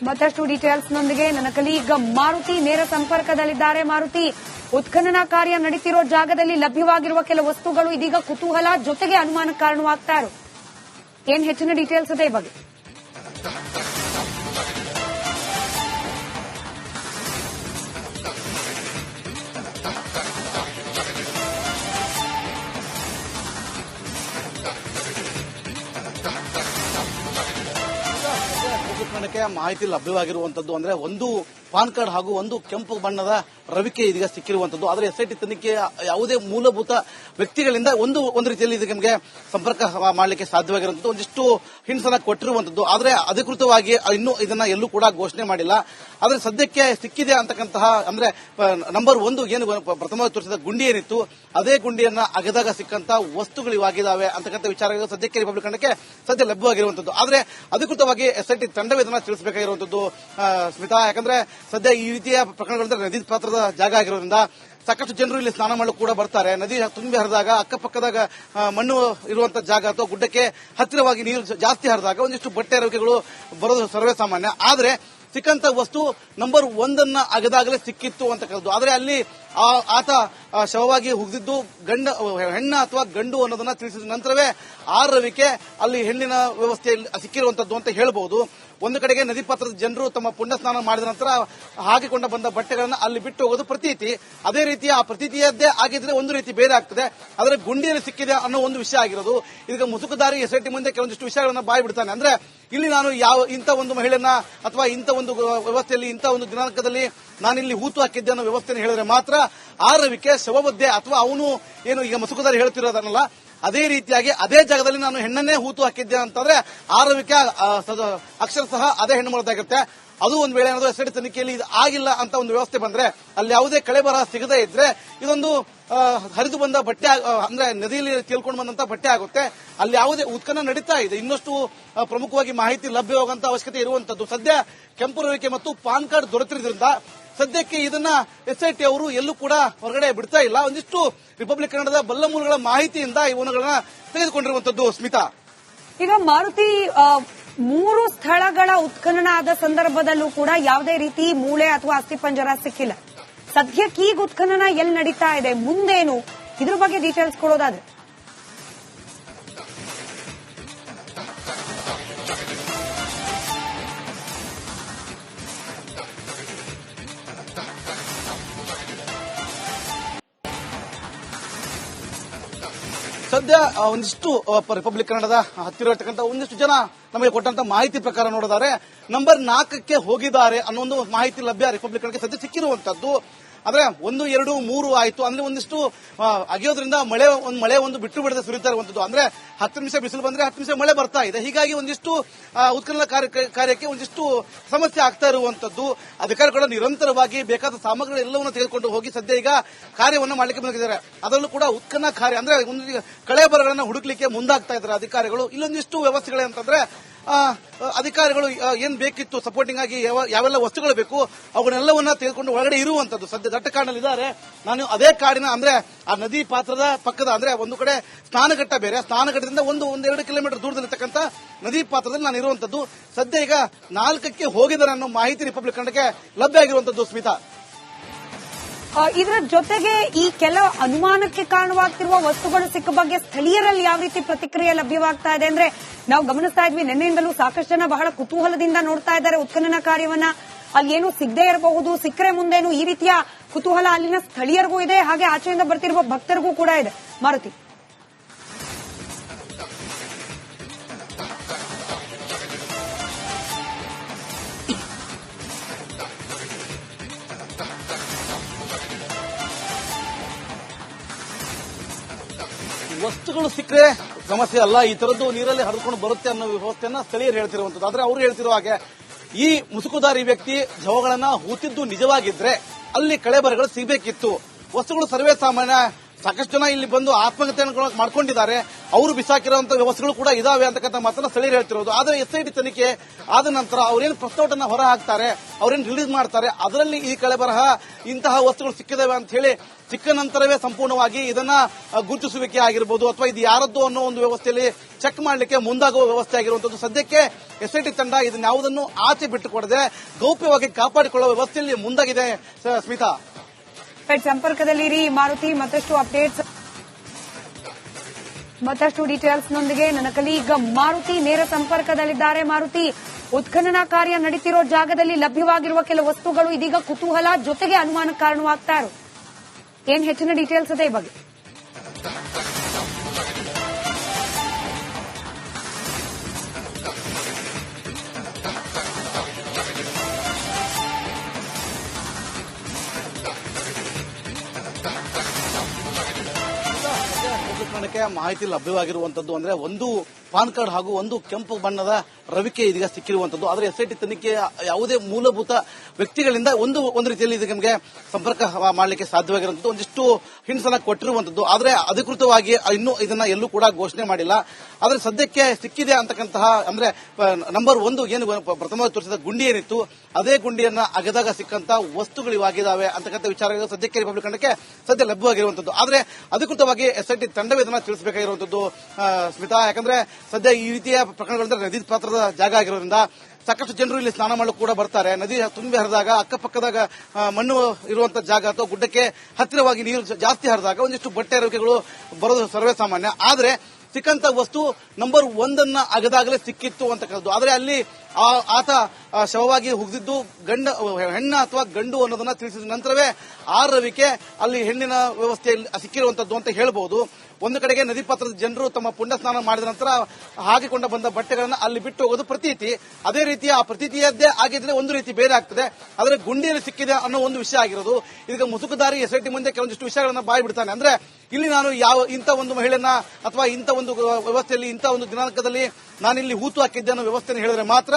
ಮತ್ತಷ್ಟು ಡೀಟೇಲ್ಸ್ನೊಂದಿಗೆ ನನ್ನ ಕಲೀಗ್ ಮಾರುತಿ ನೇರ ಸಂಪರ್ಕದಲ್ಲಿದ್ದಾರೆ. ಮಾರುತಿ, ಉತ್ಖನನ ಕಾರ್ಯ ನಡೀತಿರೋ ಜಾಗದಲ್ಲಿ ಲಭ್ಯವಾಗಿರುವ ಕೆಲ ವಸ್ತುಗಳು ಇದೀಗ ಕುತೂಹಲ ಜೊತೆಗೆ ಅನುಮಾನಕ್ಕೆ ಕಾರಣವಾಗ್ತಾ ಇರೋ ಏನ್ ಹೆಚ್ಚಿನ ಡೀಟೇಲ್ಸ್ ಇದೆ ಈ ಬಗ್ಗೆ? ಮಾಹಿತಿ ಲಭ್ಯವಾಗಿರುವಂತದ್ದು ಅಂದ್ರೆ ಒಂದು ಪಾನ್ ಕಾರ್ಡ್ ಹಾಗೂ ಒಂದು ಕೆಂಪು ಬಣ್ಣದ ರವಿಕೆ ಇದೀಗ ಸಿಕ್ಕಿರುವಂತದ್ದು. ಆದರೆ ಎಸ್ಐಟಿ ತನಿಖೆ ಯಾವುದೇ ಮೂಲಭೂತ ವ್ಯಕ್ತಿಗಳಿಂದ ಒಂದು ರೀತಿಯಲ್ಲಿ ಇದಕ್ಕೆ ನಮಗೆ ಸಂಪರ್ಕ ಮಾಡಲಿಕ್ಕೆ ಸಾಧ್ಯವಾಗಿರುವಂತದ್ದು, ಒಂದಿಷ್ಟು ಹಿಂಟ್ಸ್ ಅನ್ನ ಕೊಟ್ಟಿರುವಂತದ್ದು. ಆದರೆ ಅಧಿಕೃತವಾಗಿ ಇನ್ನೂ ಇದನ್ನ ಎಲ್ಲೂ ಕೂಡ ಘೋಷಣೆ ಮಾಡಿಲ್ಲ. ಆದರೆ ಸದ್ಯಕ್ಕೆ ಸಿಕ್ಕಿದೆ ಅಂತಕ್ಕಂತಹ ಅಂದ್ರೆ ನಂಬರ್ 1 ಏನು ಪ್ರಥಮವಾಗಿ ತೋರಿಸಿದ ಗುಂಡಿ ಏನಿತ್ತು ಅದೇ ಗುಂಡಿಯನ್ನ ಅಗೆದಾಗ ಸಿಕ್ಕಂತ ವಸ್ತುಗಳು ಇವಾಗಿದ್ದಾವೆ ಅಂತಕ್ಕಂಥ ವಿಚಾರಗಳು ಸದ್ಯಕ್ಕೆ ರಿಪಬ್ಲಿಕ್ ಕನ್ನಡಕ್ಕೆ ಸದ್ಯ ಲಭ್ಯವಾಗಿರುವಂತದ್ದು. ಆದರೆ ಅಧಿಕೃತವಾಗಿ ಎಸ್ಐಟಿ ತಂಡವೇ ಇದನ್ನ ತಿಳಿಸಬೇಕಾಗಿರುವಂತದ್ದು ಸ್ಮಿತಾ. ಯಾಕಂದ್ರೆ ಸದ್ಯ ಈ ರೀತಿಯ ಪ್ರಕರಣಗಳಿಂದ ನದಿ ಪಾತ್ರದ ಜಾಗ ಆಗಿರೋದ್ರಿಂದ ಸಾಕಷ್ಟು ಜನರು ಇಲ್ಲಿ ಸ್ನಾನ ಮಾಡಲು ಕೂಡ ಬರ್ತಾರೆ. ನದಿ ತುಂಬಿ ಹರಿದಾಗ ಅಕ್ಕಪಕ್ಕದಾಗ ಮಣ್ಣು ಇರುವಂತಹ ಜಾಗ ಅಥವಾ ಗುಡ್ಡಕ್ಕೆ ಹತ್ತಿರವಾಗಿ ನೀರು ಜಾಸ್ತಿ ಹರಿದಾಗ ಒಂದಿಷ್ಟು ಬಟ್ಟೆ ರವಿಕೆಗಳು ಬರೋದು ಸರ್ವೇ ಸಾಮಾನ್ಯ. ಆದರೆ ಸಿಕ್ಕಂತ ವಸ್ತು ನಂಬರ್ 1 ಅಗದಾಗಲೇ ಸಿಕ್ಕಿತ್ತು ಅಂತಕ್ಕಂಥದ್ದು. ಆದರೆ ಅಲ್ಲಿ ಆತ ಶವವಾಗಿ ಹುಗಿದಿದ್ದು ಹೆಣ್ಣ ಅಥವಾ ಗಂಡು ಅನ್ನೋದನ್ನ ತಿಳಿಸಿದ ನಂತರವೇ ಆ ರವಿಕೆ ಅಲ್ಲಿ ಹೆಣ್ಣಿನ ವ್ಯವಸ್ಥೆಯಲ್ಲಿ ಸಿಕ್ಕಿರುವಂತದ್ದು ಅಂತ ಹೇಳಬಹುದು. ಒಂದು ಕಡೆಗೆ ನದಿ ಪಾತ್ರದ ಜನರು ತಮ್ಮ ಪುಣ್ಯ ಸ್ನಾನ ಮಾಡಿದ ನಂತರ ಹಾಕಿಕೊಂಡ ಬಂದ ಬಟ್ಟೆಗಳನ್ನ ಅಲ್ಲಿ ಬಿಟ್ಟು ಹೋಗೋದು ಪ್ರತೀತಿ. ಅದೇ ರೀತಿ ಆ ಪ್ರತೀತಿಯದ್ದೇ ಆಗಿದ್ರೆ ಒಂದು ರೀತಿ ಬೇರೆ ಆಗ್ತದೆ. ಆದರೆ ಗುಂಡಿಯಲ್ಲಿ ಸಿಕ್ಕಿದೆ ಅನ್ನೋ ಒಂದು ವಿಷಯ ಆಗಿರೋದು. ಈಗ ಮುಸುಕುದಾರಿ ಎಸ್ಐಟಿ ಮುಂದೆ ಕೆಲವೊಂದಿಷ್ಟು ವಿಷಯಗಳನ್ನ ಬಾಯಿ ಬಿಡ್ತಾನೆ. ಅಂದ್ರೆ ಇಲ್ಲಿ ನಾನು ಇಂಥ ಒಂದು ಮಹಿಳೆಯನ್ನ ಅಥವಾ ಇಂಥ ಒಂದು ವ್ಯವಸ್ಥೆಯಲ್ಲಿ ಇಂಥ ಒಂದು ದಿನಾಂಕದಲ್ಲಿ ನಾನಿಲ್ಲಿ ಹೂತು ಹಾಕಿದ್ದೆ ಅನ್ನೋ ವ್ಯವಸ್ಥೆಯನ್ನು ಹೇಳಿದ್ರೆ ಮಾತ್ರ ಆ ರವಿಕೆ ಶವವದ್ದೆ ಅಥವಾ ಅವನು ಏನು ಈಗ ಮುಸುಕುದಾರಿ ಹೇಳ್ತಿರೋದನ್ನಲ್ಲ ಅದೇ ರೀತಿಯಾಗಿ ಅದೇ ಜಾಗದಲ್ಲಿ ನಾನು ಹೆಣ್ಣನ್ನೇ ಹೂತು ಹಾಕಿದ್ದೆ ಅಂತಂದ್ರೆ ಆ ರವಿಕೆ ಅಕ್ಷರಶಃ ಅದೇ ಹೆಣ್ಣು ಮಾಡೋದಾಗಿರುತ್ತೆ. ಅದು ಒಂದು ವೇಳೆ ಏನಾದರೂ ಎಸ್ಐಟಿ ತನಿಖೆಯಲ್ಲಿ ಇದು ಆಗಿಲ್ಲ ಅಂತ ಒಂದು ವ್ಯವಸ್ಥೆ ಬಂದ್ರೆ ಅಲ್ಲಿ ಯಾವುದೇ ಕಳೆ ಬರಹ ಸಿಗದೇ ಇದ್ರೆ ಇದೊಂದು ಹರಿದು ಬಂದ ಬಟ್ಟೆ ಅಂದ್ರೆ ನದಿಯಲ್ಲಿ ತೇಲ್ಕೊಂಡು ಬಂದಂತ ಬಟ್ಟೆ ಆಗುತ್ತೆ. ಅಲ್ಲಿ ಯಾವುದೇ ಉತ್ಖನನ ನಡೀತಾ ಇದೆ. ಇನ್ನಷ್ಟು ಪ್ರಮುಖವಾಗಿ ಮಾಹಿತಿ ಲಭ್ಯವಾಗುವಂತ ಅವಶ್ಯಕತೆ ಇರುವಂತದ್ದು. ಸದ್ಯ ಕೆಂಪು ರವಿಕೆ ಮತ್ತು ಪಾನ್ ಕಾರ್ಡ್ ದೊರೆತಿರೋದ್ರಿಂದ ಸದ್ಯಕ್ಕೆ ಇದನ್ನ ಎಸ್ಐಟಿ ಅವರು ಎಲ್ಲೂ ಕೂಡ ಹೊರಗಡೆ ಬಿಡ್ತಾ ಇಲ್ಲ. ಒಂದಿಷ್ಟು ರಿಪಬ್ಲಿಕ್ ಕನ್ನಡದ ಬಲ್ಲ ಮೂಲಗಳ ಮಾಹಿತಿಯಿಂದ ಇವನುಗಳನ್ನ ತೆಗೆದುಕೊಂಡಿರುವಂತದ್ದು ಸ್ಮಿತಾ. ಈಗ ಮಾರುತಿ, 3 ಸ್ಥಳಗಳ ಉತ್ಖನನ ಆದ ಸಂದರ್ಭದಲ್ಲೂ ಕೂಡ ಯಾವುದೇ ರೀತಿ ಮೂಳೆ ಅಥವಾ ಅಸ್ಥಿಪಂಜರ ಸಿಕ್ಕಿಲ್ಲ. ಸದ್ಯಕ್ಕೆ ಈಗ ಉತ್ಖನನ ಎಲ್ಲಿ ನಡೀತಾ ಇದೆ, ಮುಂದೇನು, ಇದ್ರ ಬಗ್ಗೆ ಡೀಟೇಲ್ಸ್ ಕೊಡೋದಾದ್ರೆ? ಸದ್ಯ ಒಂದಿಷ್ಟು ರಿಪಬ್ಲಿಕ್ ಕನ್ನಡದ ಹತ್ತಿರ ಇರ್ತಕ್ಕಂಥ ಒಂದಿಷ್ಟು ಜನ ನಮಗೆ ಕೊಟ್ಟಂತ ಮಾಹಿತಿ ಪ್ರಕಾರ ನೋಡಿದರೆ ನಂಬರ್ 4ಕ್ಕೆ ಹೋಗಿದ್ದಾರೆ ಅನ್ನೋ ಒಂದು ಮಾಹಿತಿ ಲಭ್ಯ ರಿಪಬ್ಲಿಕ್ ಕನ್ನಡಕ್ಕೆ ಸದ್ಯ ಸಿಕ್ಕಿರುವಂತದ್ದು. ಅಂದ್ರೆ 1, 2, 3 ಆಯ್ತು ಅಂದ್ರೆ ಒಂದಿಷ್ಟು ಅಗೆಯೋದ್ರಿಂದ ಮಳೆ ಒಂದು ಬಿಟ್ಟು ಬಿಡದೆ ಸುರಿತಾ ಇರುವಂತದ್ದು. ಅಂದ್ರೆ 10 ನಿಮಿಷ ಬಿಸಿಲು ಬಂದ್ರೆ 10 ನಿಮಿಷ ಮಳೆ ಬರ್ತಾ ಇದೆ. ಹೀಗಾಗಿ ಒಂದಿಷ್ಟು ಉತ್ಖನನ ಕಾರ್ಯಕ್ಕೆ ಒಂದಿಷ್ಟು ಸಮಸ್ಯೆ ಆಗ್ತಾ ಇರುವಂತದ್ದು. ಅಧಿಕಾರಿಗಳು ನಿರಂತರವಾಗಿ ಬೇಕಾದ ಸಾಮಗ್ರಿಗಳು ಎಲ್ಲವನ್ನ ತೆಗೆದುಕೊಂಡು ಹೋಗಿ ಸದ್ಯ ಈಗ ಕಾರ್ಯವನ್ನು ಮಾಡಲಿಕ್ಕೆ ಬಂದಿದ್ದಾರೆ. ಅದರಲ್ಲೂ ಕೂಡ ಉತ್ಖನನ ಕಾರ್ಯ ಅಂದ್ರೆ ಕಳೆ ಬರಗಳನ್ನ ಹುಡುಕ್ಲಿಕ್ಕೆ ಮುಂದಾಗ್ತಾ ಇದ್ದಾರೆ ಅಧಿಕಾರಿಗಳು. ಇಲ್ಲೊಂದಿಷ್ಟು ವ್ಯವಸ್ಥೆಗಳೇ ಅಂತಂದ್ರೆ ಅಧಿಕಾರಿಗಳು ಏನ್ ಬೇಕಿತ್ತು ಸಪೋರ್ಟಿಂಗ್ ಆಗಿ ಯಾವೆಲ್ಲ ವಸ್ತುಗಳು ಬೇಕು ಅವುಗಳೆಲ್ಲವನ್ನ ತೆಗೆದುಕೊಂಡು ಒಳಗಡೆ ಇರುವಂತದ್ದು. ಸದ್ಯ ದಟ್ಟ ಕಾಡಿನಲ್ಲಿದ್ದಾರೆ. ನಾನು ಅದೇ ಕಾಡಿನ ಅಂದ್ರೆ ಆ ನದಿ ಪಾತ್ರದ ಪಕ್ಕದ ಅಂದ್ರೆ ಒಂದು ಕಡೆ ಸ್ನಾನಘಟ್ಟ ಬೇರೆ, ಸ್ನಾನಘಟ್ಟದಿಂದ 1-2 ಕಿಲೋಮೀಟರ್ ದೂರದಲ್ಲಿರ್ತಕ್ಕಂಥ ನದಿ ಪಾತ್ರದಲ್ಲಿ ನಾನು ಇರುವಂತದ್ದು. ಸದ್ಯ ಈಗ 4ಕ್ಕೆ ಹೋಗಿದ್ದಾರೆ ಅನ್ನೋ ಮಾಹಿತಿ ರಿಪಬ್ಲಿಕ್ ಕನ್ನಡಕ್ಕೆ ಲಭ್ಯ ಆಗಿರುವಂತದ್ದು ಸ್ಮಿತಾ. ಇದರ ಜೊತೆಗೆ ಈ ಕೆಲ ಅನುಮಾನಕ್ಕೆ ಕಾರಣವಾಗ್ತಿರುವ ವಸ್ತುಗಳು ಸಿಕ್ಕ ಬಗ್ಗೆ ಸ್ಥಳೀಯರಲ್ಲಿ ಯಾವ ರೀತಿ ಪ್ರತಿಕ್ರಿಯೆ ಲಭ್ಯವಾಗ್ತಾ ಇದೆ ಅಂದ್ರೆ ನಾವು ಗಮನಿಸ್ತಾ ಇದ್ವಿ, ನಿನ್ನೆಯಿಂದಲೂ ಸಾಕಷ್ಟು ಜನ ಬಹಳ ಕುತೂಹಲದಿಂದ ನೋಡ್ತಾ ಇದ್ದಾರೆ ಉತ್ಖನನ ಕಾರ್ಯವನ್ನ. ಅಲ್ಲಿ ಏನು ಸಿಗದೆ ಇರಬಹುದು, ಸಿಕ್ಕರೆ ಮುಂದೇನು, ಈ ರೀತಿಯ ಕುತೂಹಲ ಅಲ್ಲಿನ ಸ್ಥಳೀಯರಿಗೂ ಇದೆ, ಹಾಗೆ ಆಚೆಯಿಂದ ಬರ್ತಿರುವ ಭಕ್ತರಿಗೂ ಕೂಡ ಇದೆ. ಮಾರುತಿ, ವಸ್ತುಗಳು ಸಿಕ್ಕರೆ ಸಮಸ್ಯೆ ಅಲ್ಲ, ಈ ತರದ್ದು ನೀರಲ್ಲಿ ಹರಿದುಕೊಂಡು ಬರುತ್ತೆ ಅನ್ನೋ ವ್ಯವಸ್ಥೆಯನ್ನ ಸ್ಥಳೀಯರು ಹೇಳ್ತಿರುವಂತದ್ದು. ಆದ್ರೆ ಅವರು ಹೇಳ್ತಿರೋ ಹಾಗೆ ಈ ಮುಸುಕುದಾರಿ ವ್ಯಕ್ತಿ ಶವಗಳನ್ನ ಹೂತಿದ್ದು ನಿಜವಾಗಿದ್ರೆ ಅಲ್ಲಿ ಕಳೆಬರಗಳು ಸಿಗಬೇಕಿತ್ತು. ವಸ್ತುಗಳು ಸರ್ವೇ ಸಾಮಾನ್ಯ ಸಾಕಷ್ಟು ಜನ ಇಲ್ಲಿ ಬಂದು ಆತ್ಮಹತ್ಯೆಯನ್ನು ಮಾಡ್ಕೊಂಡಿದ್ದಾರೆ. ಅವರು ಬಿಸಾಕಿರುವಂತಹ ವ್ಯವಸ್ಥೆಗಳು ಕೂಡ ಇದಾವೆ ಅಂತಕ್ಕಂಥ ಮಾತನ್ನ ಸ್ಥಳೀಯರು ಹೇಳ್ತಿರೋದು. ಆದರೆ ಎಸ್ಐಟಿ ತನಿಖೆ ಆದ ನಂತರ ಅವರೇನು ಪ್ರಸ್ತಾವಟನ್ನ ಹೊರ ಹಾಕ್ತಾರೆ, ಅವರೇನು ರಿಲೀಸ್ ಮಾಡ್ತಾರೆ, ಅದರಲ್ಲಿ ಈ ಕಳೆಬರಹ ಇಂತಹ ವಸ್ತುಗಳು ಸಿಕ್ಕಿದಾವೆ ಅಂತ ಹೇಳಿ ಸಿಕ್ಕ ನಂತರವೇ ಸಂಪೂರ್ಣವಾಗಿ ಇದನ್ನ ಗುರುತಿಸುವಿಕೆ ಆಗಿರ್ಬೋದು ಅಥವಾ ಇದು ಯಾರದ್ದು ಅನ್ನೋ ಒಂದು ವ್ಯವಸ್ಥೆಯಲ್ಲಿ ಚೆಕ್ ಮಾಡಲಿಕ್ಕೆ ಮುಂದಾಗುವ ವ್ಯವಸ್ಥೆ ಆಗಿರುವಂತದ್ದು. ಸದ್ಯಕ್ಕೆ ಎಸ್ಐಟಿ ತಂಡ ಇದನ್ನ ಯಾವುದನ್ನು ಆಚೆ ಬಿಟ್ಟುಕೊಡದೆ ಗೌಪ್ಯವಾಗಿ ಕಾಪಾಡಿಕೊಳ್ಳುವ ವ್ಯವಸ್ಥೆಯಲ್ಲಿ ಮುಂದಾಗಿದೆ. ಸ್ಮಿತಾ, ಸಂಪರ್ಕದಲ್ಲಿರಿ ಮಾರುತಿ. ಮತ್ತಷ್ಟು ಅಪ್ಡೇಟ್ಸ್, ಮತ್ತಷ್ಟು ಡೀಟೇಲ್ಸ್ ನೊಂದಿಗೆ ನನ್ನ ಕಲೀಗ್ ಮಾರುತಿ ನೇರ ಸಂಪರ್ಕದಲ್ಲಿದ್ದಾರೆ. ಮಾರುತಿ, ಉತ್ಖನನ ಕಾರ್ಯ ನಡೀತಿರೋ ಜಾಗದಲ್ಲಿ ಲಭ್ಯವಾಗಿರುವ ಕೆಲ ವಸ್ತುಗಳು ಇದೀಗ ಕುತೂಹಲ ಜೊತೆಗೆ ಅನುಮಾನಕ್ಕೆ ಕಾರಣವಾಗ್ತಾ ಇರೋ ಏನ್ ಹೆಚ್ಚಿನ ಡೀಟೇಲ್ಸ್ ಇದೆ ಈ ಬಗ್ಗೆ? ಮಾಹಿತಿ ಲಭ್ಯವಾಗಿರುವಂತದ್ದು ಅಂದ್ರೆ ಒಂದು ಪಾನ್ ಕಾರ್ಡ್ ಹಾಗೂ ಒಂದು ಕೆಂಪು ಬಣ್ಣದ ರವಿಕೆ ಇದೀಗ ಸಿಕ್ಕಿರುವಂತದ್ದು. ಆದರೆ ಎಸ್ಐಟಿ ತನಿಖೆ ಯಾವುದೇ ಮೂಲಭೂತ ವ್ಯಕ್ತಿಗಳಿಂದ ಒಂದು ರೀತಿಯಲ್ಲಿ ಇದಕ್ಕೆ ನಮಗೆ ಸಂಪರ್ಕ ಮಾಡಲಿಕ್ಕೆ ಸಾಧ್ಯವಾಗಿರುವಂತದ್ದು, ಒಂದಿಷ್ಟು ಹಿಂಟ್ಸ್ ಅನ್ನ ಕೊಟ್ಟಿರುವಂತದ್ದು. ಆದರೆ ಅಧಿಕೃತವಾಗಿ ಇನ್ನೂ ಇದನ್ನ ಎಲ್ಲೂ ಕೂಡ ಘೋಷಣೆ ಮಾಡಿಲ್ಲ. ಆದರೆ ಸದ್ಯಕ್ಕೆ ಸಿಕ್ಕಿದೆ ಅಂತಕ್ಕಂತಹ ಅಂದ್ರೆ ನಂಬರ್ 1 ಏನು ಪ್ರಥಮವಾಗಿ ತೋರಿಸಿದ ಗುಂಡಿ ಏನಿತ್ತು ಅದೇ ಗುಂಡಿಯನ್ನ ಅಗೆದಾಗ ಸಿಕ್ಕಂತ ವಸ್ತುಗಳು ಇವಾಗಿದ್ದಾವೆ ಅಂತಕ್ಕಂಥ ವಿಚಾರಗಳು ಸದ್ಯಕ್ಕೆ ರಿಪಬ್ಲಿಕ್ ತಂಡಕ್ಕೆ ಸದ್ಯ ಲಭ್ಯವಾಗಿರುವಂತದ್ದು. ಆದರೆ ಅಧಿಕೃತವಾಗಿ ಎಸ್ಐಟಿ ತಂಡವೇ ಇದನ್ನ ತಿಳಿಸಬೇಕಾಗಿರುವಂತದ್ದು ಸ್ಮಿತಾ. ಯಾಕಂದ್ರೆ ಸದ್ಯ ಈ ರೀತಿಯ ಪ್ರಕರಣಗಳಿಂದ ನದಿ ಪಾತ್ರದ ಜಾಗ ಆಗಿರೋದ್ರಿಂದ ಸಾಕಷ್ಟು ಜನರು ಇಲ್ಲಿ ಸ್ನಾನ ಮಾಡಲು ಕೂಡ ಬರ್ತಾರೆ. ನದಿ ತುಂಬಿ ಹರಿದಾಗ ಅಕ್ಕಪಕ್ಕದಾಗ ಮಣ್ಣು ಇರುವಂತಹ ಜಾಗ ಅಥವಾ ಗುಡ್ಡಕ್ಕೆ ಹತ್ತಿರವಾಗಿ ನೀರು ಜಾಸ್ತಿ ಹರಿದಾಗ ಒಂದಿಷ್ಟು ಬಟ್ಟೆ ರವಿಕೆಗಳು ಬರೋದು ಸರ್ವೇ ಸಾಮಾನ್ಯ. ಆದರೆ ಸಿಕ್ಕಂತ ವಸ್ತು ನಂಬರ್ 1 ಅಗದಾಗಲೇ ಸಿಕ್ಕಿತ್ತು ಅಂತಕ್ಕಂಥದ್ದು. ಆದರೆ ಅಲ್ಲಿ ಆತ ಶವವಾಗಿ ಹುಗಿದಿದ್ದು ಹೆಣ್ಣ ಅಥವಾ ಗಂಡು ಅನ್ನೋದನ್ನ ತಿಳಿಸಿದ ನಂತರವೇ ಆ ರವಿಕೆ ಅಲ್ಲಿ ಹೆಣ್ಣಿನ ವ್ಯವಸ್ಥೆಯಲ್ಲಿ ಸಿಕ್ಕಿರುವಂತದ್ದು ಅಂತ ಹೇಳಬಹುದು. ಒಂದು ಕಡೆಗೆ ನದಿ ಪಾತ್ರದ ಜನರು ತಮ್ಮ ಪುಣ್ಯ ಸ್ನಾನ ಮಾಡಿದ ನಂತರ ಹಾಕಿಕೊಂಡ ಬಂದ ಬಟ್ಟೆಗಳನ್ನ ಅಲ್ಲಿ ಬಿಟ್ಟು ಹೋಗೋದು ಪ್ರತೀತಿ. ಅದೇ ರೀತಿ ಆ ಪ್ರತೀತಿಯದ್ದೇ ಆಗಿದ್ರೆ ಒಂದು ರೀತಿ ಬೇರೆ ಆಗ್ತದೆ. ಆದರೆ ಗುಂಡಿಯಲ್ಲಿ ಸಿಕ್ಕಿದೆ ಅನ್ನೋ ಒಂದು ವಿಷಯ ಆಗಿರೋದು. ಇದೀಗ ಮುಸುಕುದಾರಿ ಎಸ್ಐಟಿ ಮುಂದೆ ಕೆಲವೊಂದಿಷ್ಟು ವಿಷಯಗಳನ್ನ ಬಾಯಿ ಬಿಡ್ತಾನೆ. ಅಂದ್ರೆ ಇಲ್ಲಿ ನಾನು ಇಂಥ ಒಂದು ಮಹಿಳೆಯನ್ನ ಅಥವಾ ಇಂಥ ಒಂದು ವ್ಯವಸ್ಥೆಯಲ್ಲಿ ಇಂಥ ಒಂದು ದಿನಾಂಕದಲ್ಲಿ ನಾನಿಲ್ಲಿ ಹೂತು ಹಾಕಿದ್ದೆ ಅನ್ನೋ ವ್ಯವಸ್ಥೆಯನ್ನು ಹೇಳಿದ್ರೆ ಮಾತ್ರ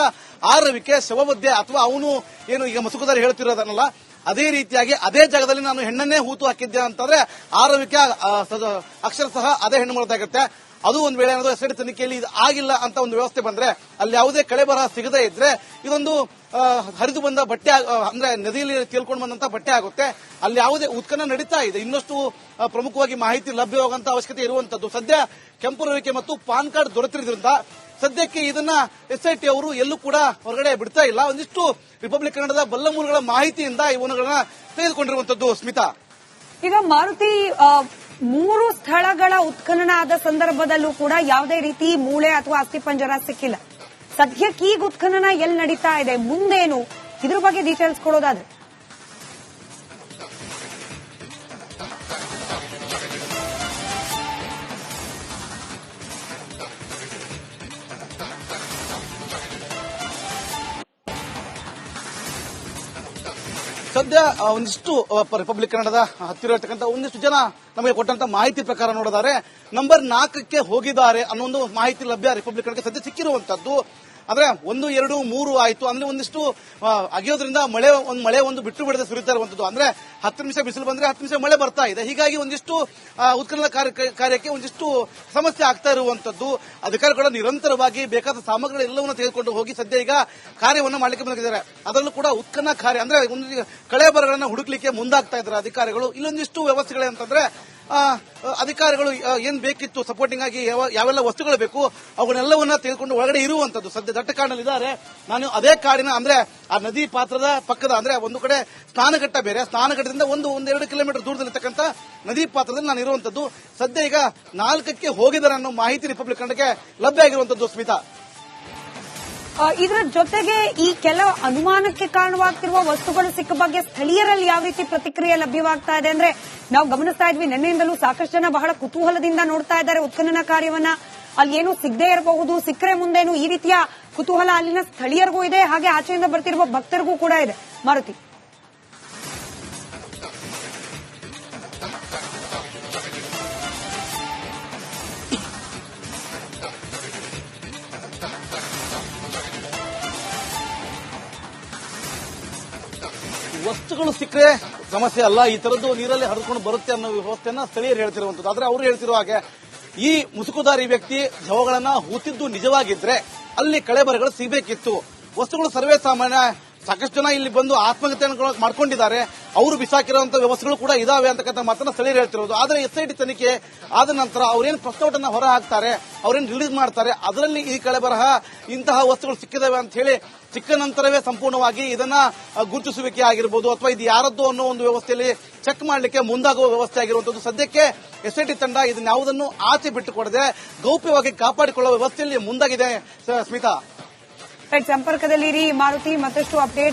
ಆ ರವಿಕೆ ಶವವದ್ದೆ ಅಥವಾ ಅವನು ಏನು ಈಗ ಮುಸುಕುದಾರಿ ಹೇಳ್ತಿರೋದನ್ನಲ್ಲ ಅದೇ ರೀತಿಯಾಗಿ ಅದೇ ಜಾಗದಲ್ಲಿ ನಾನು ಹೆಣ್ಣನ್ನೇ ಹೂತು ಹಾಕಿದ್ದೆ ಅಂತಂದ್ರೆ ಆ ರವಿಕೆ ಅಕ್ಷರಶಃ ಅದೇ ಹೆಣ್ಣು ಮಾಡೋದಾಗುತ್ತೆ. ಅದು ಒಂದು ವೇಳೆ ಏನಾದರೂ ಎಸ್ಐಟಿ ತನಿಖೆಯಲ್ಲಿ ಇದು ಆಗಿಲ್ಲ ಅಂತ ಒಂದು ವ್ಯವಸ್ಥೆ ಬಂದ್ರೆ ಅಲ್ಲಿ ಯಾವುದೇ ಕಳೆ ಬರಹ ಸಿಗದೇ ಇದ್ರೆ ಇದೊಂದು ಹರಿದು ಬಂದ ಬಟ್ಟೆ ಅಂದ್ರೆ ನದಿಯಲ್ಲಿ ತೇಲ್ಕೊಂಡು ಬಂದಂತ ಬಟ್ಟೆ ಆಗುತ್ತೆ. ಅಲ್ಲಿ ಯಾವುದೇ ಉತ್ಖನನ ನಡೀತಾ ಇದೆ. ಇನ್ನಷ್ಟು ಪ್ರಮುಖವಾಗಿ ಮಾಹಿತಿ ಲಭ್ಯವಾಗುವಂತ ಅವಶ್ಯಕತೆ ಇರುವಂತದ್ದು. ಸದ್ಯ ಕೆಂಪು ರವಿಕೆ ಮತ್ತು ಪಾನ್ ಕಾರ್ಡ್ ದೊರೆತಿರೋದ್ರಿಂದ ಸದ್ಯಕ್ಕೆ ಇದನ್ನ ಎಸ್ಐಟಿ ಅವರು ಎಲ್ಲೂ ಕೂಡ ಹೊರಗಡೆ ಬಿಡ್ತಾ ಇಲ್ಲ. ಒಂದಿಷ್ಟು ರಿಪಬ್ಲಿಕ್ ಕನ್ನಡದ ಬಲ್ಲ ಮೂಲಗಳ ಮಾಹಿತಿಯಿಂದ ಇವನುಗಳನ್ನ ತೆಗೆದುಕೊಂಡಿರುವಂತದ್ದು ಸ್ಮಿತಾ. ಈಗ ಮಾರುತಿ, 3 ಸ್ಥಳಗಳ ಉತ್ಖನನ ಆದ ಸಂದರ್ಭದಲ್ಲೂ ಕೂಡ ಯಾವುದೇ ರೀತಿ ಮೂಳೆ ಅಥವಾ ಅಸ್ಥಿಪಂಜರ ಸಿಕ್ಕಿಲ್ಲ. ಸದ್ಯಕ್ಕೆ ಈಗ ಉತ್ಖನನ ಎಲ್ಲಿ ನಡೀತಾ ಇದೆ, ಮುಂದೇನು, ಇದ್ರ ಬಗ್ಗೆ ಡೀಟೇಲ್ಸ್ ಕೊಡೋದಾದ್ರೆ? ಸದ್ಯ ಒಂದಿಷ್ಟು ರಿಪಬ್ಲಿಕ್ ಕನ್ನಡದ ಹತ್ತಿರ ಇರತಕ್ಕಂಥ ಒಂದಿಷ್ಟು ಜನ ನಮಗೆ ಕೊಟ್ಟಂತ ಮಾಹಿತಿ ಪ್ರಕಾರ ನೋಡಿದರೆ ನಂಬರ್ 4ಕ್ಕೆ ಹೋಗಿದ್ದಾರೆ ಅನ್ನೋ ಒಂದು ಮಾಹಿತಿ ಲಭ್ಯ ರಿಪಬ್ಲಿಕ್ ಕನ್ನಡಕ್ಕೆ ಸದ್ಯ ಸಿಕ್ಕಿರುವಂತದ್ದು. ಅಂದ್ರೆ 1, 2, 3 ಆಯ್ತು ಅಂದ್ರೆ ಒಂದಿಷ್ಟು ಅಗಿಯೋದ್ರಿಂದ ಮಳೆ ಒಂದು ಬಿಟ್ಟು ಬಿಡದೆ ಸುರಿತಾ ಇರುವಂತದ್ದು. ಅಂದ್ರೆ 10 ನಿಮಿಷ ಬಿಸಿಲು ಬಂದ್ರೆ 10 ನಿಮಿಷ ಮಳೆ ಬರ್ತಾ ಇದೆ. ಹೀಗಾಗಿ ಒಂದಿಷ್ಟು ಉತ್ಖನನ ಕಾರ್ಯಕ್ಕೆ ಒಂದಿಷ್ಟು ಸಮಸ್ಯೆ ಆಗ್ತಾ ಇರುವಂತದ್ದು. ಅಧಿಕಾರಿಗಳು ನಿರಂತರವಾಗಿ ಬೇಕಾದ ಸಾಮಗ್ರಿಗಳು ಎಲ್ಲವನ್ನ ತೆಗೆದುಕೊಂಡು ಹೋಗಿ ಸದ್ಯ ಈಗ ಕಾರ್ಯವನ್ನು ಮಾಡಲಿಕ್ಕೆ ಬಂದಿದ್ದಾರೆ. ಅದರಲ್ಲೂ ಕೂಡ ಉತ್ಖನನ ಕಾರ್ಯ ಅಂದ್ರೆ ಕಳೆ ಬರಗಳನ್ನ ಹುಡುಕ್ಲಿಕ್ಕೆ ಮುಂದಾಗ್ತಾ ಇದ್ದಾರೆ ಅಧಿಕಾರಿಗಳು. ಇಲ್ಲೊಂದಿಷ್ಟು ವ್ಯವಸ್ಥೆಗಳೇ ಅಂತಂದ್ರೆ ಅಧಿಕಾರಿಗಳು ಏನ್ ಬೇಕಿತ್ತು ಸಪೋರ್ಟಿಂಗ್ ಆಗಿ ಯಾವೆಲ್ಲ ವಸ್ತುಗಳು ಬೇಕು ಅವುಗಳೆಲ್ಲವನ್ನ ತೆಗೆದುಕೊಂಡು ಒಳಗಡೆ ಇರುವಂತದ್ದು. ಸದ್ಯ ದಟ್ಟ ಕಾಡಿನಲ್ಲಿದ್ದಾರೆ. ನಾನು ಅದೇ ಕಾಡಿನ ಅಂದ್ರೆ ಆ ನದಿ ಪಾತ್ರದ ಪಕ್ಕದ ಅಂದ್ರೆ ಒಂದು ಕಡೆ ಸ್ನಾನಘಟ್ಟ ಬೇರೆ, ಸ್ನಾನಘಟ್ಟದಿಂದ 1-2 ಕಿಲೋಮೀಟರ್ ದೂರದಲ್ಲಿರ್ತಕ್ಕಂಥ ನದಿ ಪಾತ್ರದಲ್ಲಿ ನಾನು ಇರುವಂತದ್ದು. ಸದ್ಯ ಈಗ 4ಕ್ಕೆ ಹೋಗಿದ್ದಾರೆ ಅನ್ನೋ ಮಾಹಿತಿ ರಿಪಬ್ಲಿಕ್ ಕನ್ನಡಕ್ಕೆ ಲಭ್ಯ ಆಗಿರುವಂತದ್ದು ಸ್ಮಿತಾ. ಇದರ ಜೊತೆಗೆ ಈ ಕೆಲ ಅನುಮಾನಕ್ಕೆ ಕಾರಣವಾಗ್ತಿರುವ ವಸ್ತುಗಳು ಸಿಕ್ಕ ಬಗ್ಗೆ ಸ್ಥಳೀಯರಲ್ಲಿ ಯಾವ ರೀತಿ ಪ್ರತಿಕ್ರಿಯೆ ಲಭ್ಯವಾಗ್ತಾ ಇದೆ ಅಂದ್ರೆ ನಾವು ಗಮನಿಸ್ತಾ ಇದ್ವಿ, ನಿನ್ನೆಯಿಂದಲೂ ಸಾಕಷ್ಟು ಜನ ಬಹಳ ಕುತೂಹಲದಿಂದ ನೋಡ್ತಾ ಇದ್ದಾರೆ ಉತ್ಖನನ ಕಾರ್ಯವನ್ನ. ಅಲ್ಲಿ ಏನು ಸಿಗದೇ ಇರಬಹುದು, ಸಿಕ್ಕರೆ ಮುಂದೇನು, ಈ ರೀತಿಯ ಕುತೂಹಲ ಅಲ್ಲಿನ ಸ್ಥಳೀಯರಿಗೂ ಇದೆ, ಹಾಗೆ ಆಚೆಯಿಂದ ಬರ್ತಿರುವ ಭಕ್ತರಿಗೂ ಕೂಡ ಇದೆ. ಮಾರುತಿ, ವಸ್ತುಗಳು ಸಿಕ್ಕರೆ ಸಮಸ್ಯೆ ಅಲ್ಲ, ಈ ತರದ್ದು ನೀರಲ್ಲಿ ಹರಿದುಕೊಂಡು ಬರುತ್ತೆ ಅನ್ನೋ ವ್ಯವಸ್ಥೆಯನ್ನ ಸ್ಥಳೀಯರು ಹೇಳ್ತಿರುವಂತದ್ದು. ಆದ್ರೆ ಅವರು ಹೇಳ್ತಿರುವ ಹಾಗೆ ಈ ಮುಸುಕುದಾರಿ ವ್ಯಕ್ತಿ ಶವಗಳನ್ನ ಹೂತಿದ್ದು ನಿಜವಾಗಿದ್ರೆ ಅಲ್ಲಿ ಕಳೆಬರಗಳು ಸಿಗಬೇಕಿತ್ತು. ವಸ್ತುಗಳು ಸರ್ವೇ ಸಾಮಾನ್ಯ, ಸಾಕಷ್ಟು ಜನ ಇಲ್ಲಿ ಬಂದು ಆತ್ಮಹತ್ಯೆಯನ್ನು ಮಾಡ್ಕೊಂಡಿದ್ದಾರೆ, ಅವರು ಬಿಸಾಕಿರುವಂತಹ ವ್ಯವಸ್ಥೆಗಳು ಕೂಡ ಇದಾವೆ ಅಂತಕ್ಕಂಥ ಮಾತನ್ನ ಸ್ಥಳೀಯರು ಹೇಳ್ತಿರೋದು. ಆದ್ರೆ ಎಸ್ಐಟಿ ತನಿಖೆ ಆದ ನಂತರ ಅವ್ರೇನು ಪ್ರಶ್ನೋಟನ್ನ ಹೊರ ಹಾಕ್ತಾರೆ, ಅವ್ರೇನು ರಿಲೀಸ್ ಮಾಡ್ತಾರೆ, ಅದರಲ್ಲಿ ಈ ಕಳೆಬರಹ ಇಂತಹ ವಸ್ತುಗಳು ಸಿಕ್ಕಿದಾವೆ ಅಂತ ಹೇಳಿ ಸಿಕ್ಕ ನಂತರವೇ ಸಂಪೂರ್ಣವಾಗಿ ಇದನ್ನ ಗುರುತಿಸುವಿಕೆ ಆಗಿರ್ಬೋದು ಅಥವಾ ಇದು ಯಾರದ್ದು ಅನ್ನೋ ಒಂದು ವ್ಯವಸ್ಥೆಯಲ್ಲಿ ಚೆಕ್ ಮಾಡಲಿಕ್ಕೆ ಮುಂದಾಗುವ ವ್ಯವಸ್ಥೆ ಆಗಿರುವಂತದ್ದು. ಸದ್ಯಕ್ಕೆ ಎಸ್ಐಟಿ ತಂಡ ಇದನ್ನ ಯಾವುದನ್ನು ಆಚೆ ಬಿಟ್ಟುಕೊಡದೆ ಗೌಪ್ಯವಾಗಿ ಕಾಪಾಡಿಕೊಳ್ಳುವ ವ್ಯವಸ್ಥೆಯಲ್ಲಿ ಮುಂದಾಗಿದೆ. ಸ್ಮಿತಾ, ಸಂಪರ್ಕದಲ್ಲಿರಿ ಮಾರುತಿ, ಮತ್ತಷ್ಟು ಅಪ್ಡೇಟ್